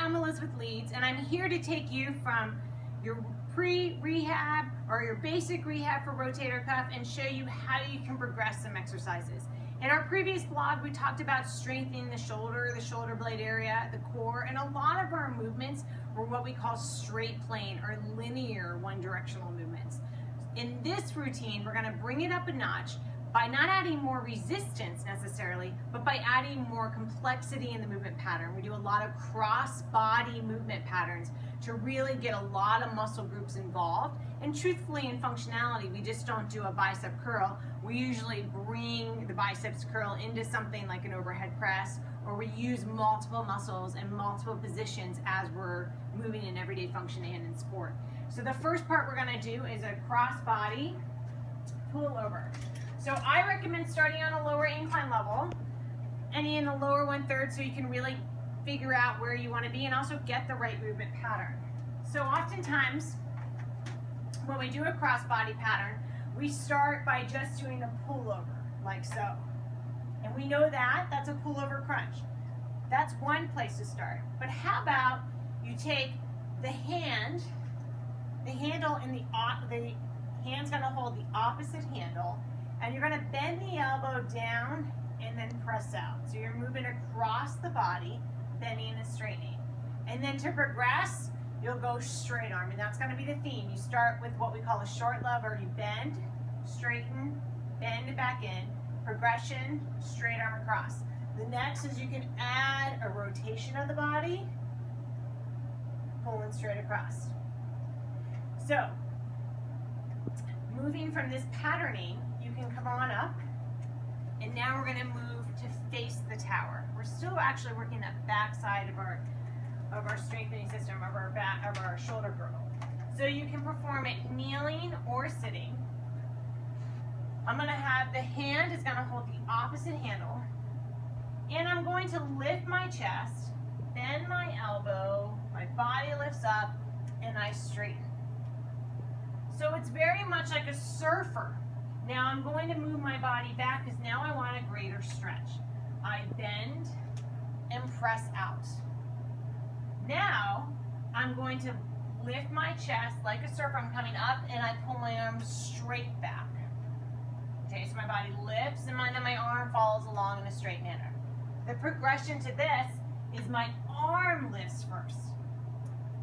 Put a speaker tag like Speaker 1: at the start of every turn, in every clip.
Speaker 1: I'm Elizabeth Leeds, and I'm here to take you from your pre-rehab or your basic rehab for rotator cuff and show you how you can progress some exercises. In our previous blog, we talked about strengthening the shoulder blade area, the core, and a lot of our movements were what we call straight plane or linear one-directional movements. In this routine, we're going to bring it up a notch by not adding more resistance necessarily, but by adding more complexity in the movement pattern. We do a lot of cross-body movement patterns to really get a lot of muscle groups involved. And truthfully, in functionality, we just don't do a bicep curl. We usually bring the biceps curl into something like an overhead press, or we use multiple muscles and multiple positions as we're moving in everyday function and in sport. So the first part we're going to do is a crossbody pullover. So I recommend starting on a lower incline level, any in the lower 1/3, so you can really figure out where you want to be and also get the right movement pattern. So oftentimes, when we do a crossbody pattern, we start by just doing a pullover, like so. And we know that that's a pullover crunch. That's one place to start. But how about you take the handle in the hand's going to hold the opposite handle, and you're going to bend the elbow down and then press out. So you're moving across the body, bending and straightening. And then to progress, you'll go straight arm, and that's going to be the theme. You start with what we call a short lever. You bend, straighten, bend it back in, progression, straight arm across. The next is you can add a rotation of the body, pulling straight across. So, moving from this patterning, you can come on up, and now we're going to move to face the tower. We're still actually working that back side of our strengthening system, of our shoulder girdle. So you can perform it kneeling or sitting. I'm going to have the hand is going to hold the opposite handle, and I'm going to lift my chest, bend my elbow, my body lifts up, and I straighten. So it's very much like a surfer. Now I'm going to move my body back because now I want a greater stretch. I bend and press out. Now I'm going to lift my chest like a surfer. I'm coming up and I pull my arms straight back. Okay, so my body lifts and then my arm follows along in a straight manner. The progression to this is my arm lifts first,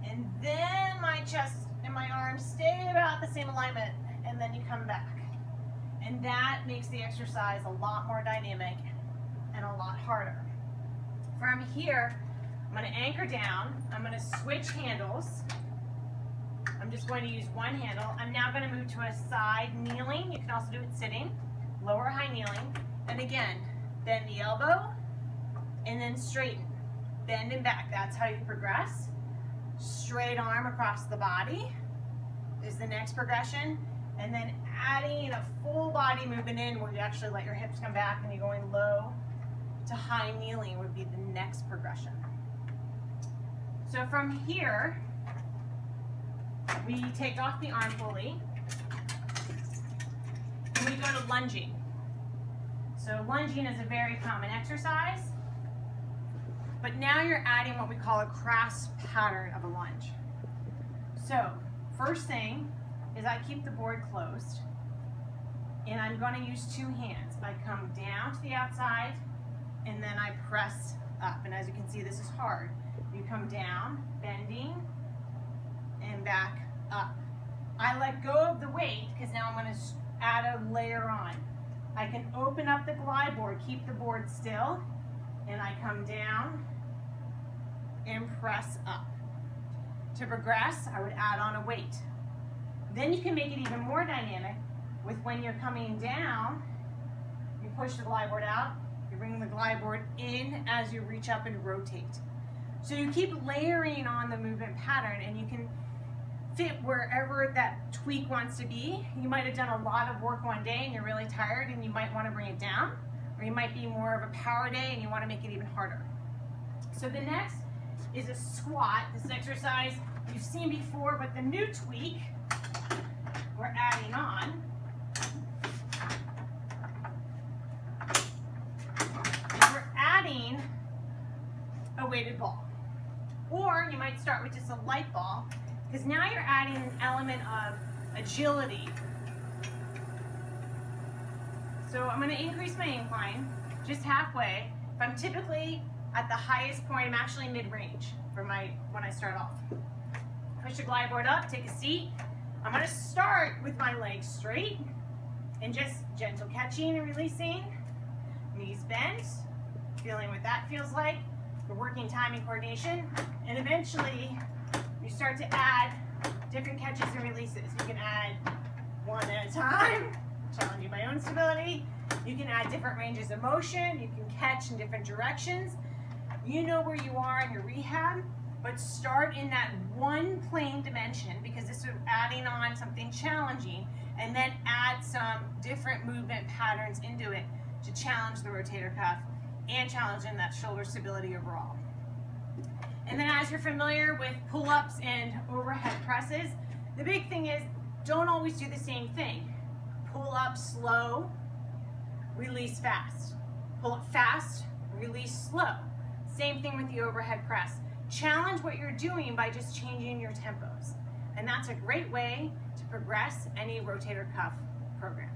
Speaker 1: and then my chest and my arms stay about the same alignment, and then you come back. And that makes the exercise a lot more dynamic and a lot harder. From here, I'm going to anchor down. I'm going to switch handles. I'm just going to use one handle. I'm now going to move to a side kneeling. You can also do it sitting, lower high kneeling. And again, bend the elbow and then straighten. Bend and back. That's how you progress. Straight arm across the body is the next progression. And then adding a full body movement in where you actually let your hips come back and you're going low to high kneeling would be the next progression. So from here, we take off the arm pulley and we go to lunging. So lunging is a very common exercise, but now you're adding what we call a cross pattern of a lunge. So first thing is I keep the board closed, and I'm going to use two hands. I come down to the outside, and then I press up. And as you can see, this is hard. You come down, bending, and back up. I let go of the weight because now I'm going to add a layer on. I can open up the glide board, keep the board still, and I come down and press up. To progress, I would add on a weight. Then you can make it even more dynamic with when you're coming down, you push the glide board out, you bring the glide board in as you reach up and rotate. So you keep layering on the movement pattern, and you can fit wherever that tweak wants to be. You might have done a lot of work one day and you're really tired and you might want to bring it down, or you might be more of a power day and you want to make it even harder. So the next is a squat. This exercise you've seen before, but the new tweak we're adding on is we're adding a weighted ball. Or you might start with just a light ball, because now you're adding an element of agility. So I'm going to increase my incline just halfway. If I'm typically at the highest point, I'm actually mid-range for when I start off. Push the glide board up, take a seat. I'm going to start with my legs straight and just gentle catching and releasing. Knees bent, feeling what that feels like. We're working timing coordination, and eventually you start to add different catches and releases. You can add one at a time, challenging my own stability. You can add different ranges of motion. You can catch in different directions. You know where you are in your rehab, but start in that one plane dimension, because this is adding on something challenging, and then add some different movement patterns into it to challenge the rotator cuff and challenge in that shoulder stability overall. And then as you're familiar with pull-ups and overhead presses, the big thing is don't always do the same thing. Pull up slow, release fast. Pull up fast, release slow. Same thing with the overhead press. Challenge what you're doing by just changing your tempos. And that's a great way to progress any rotator cuff program.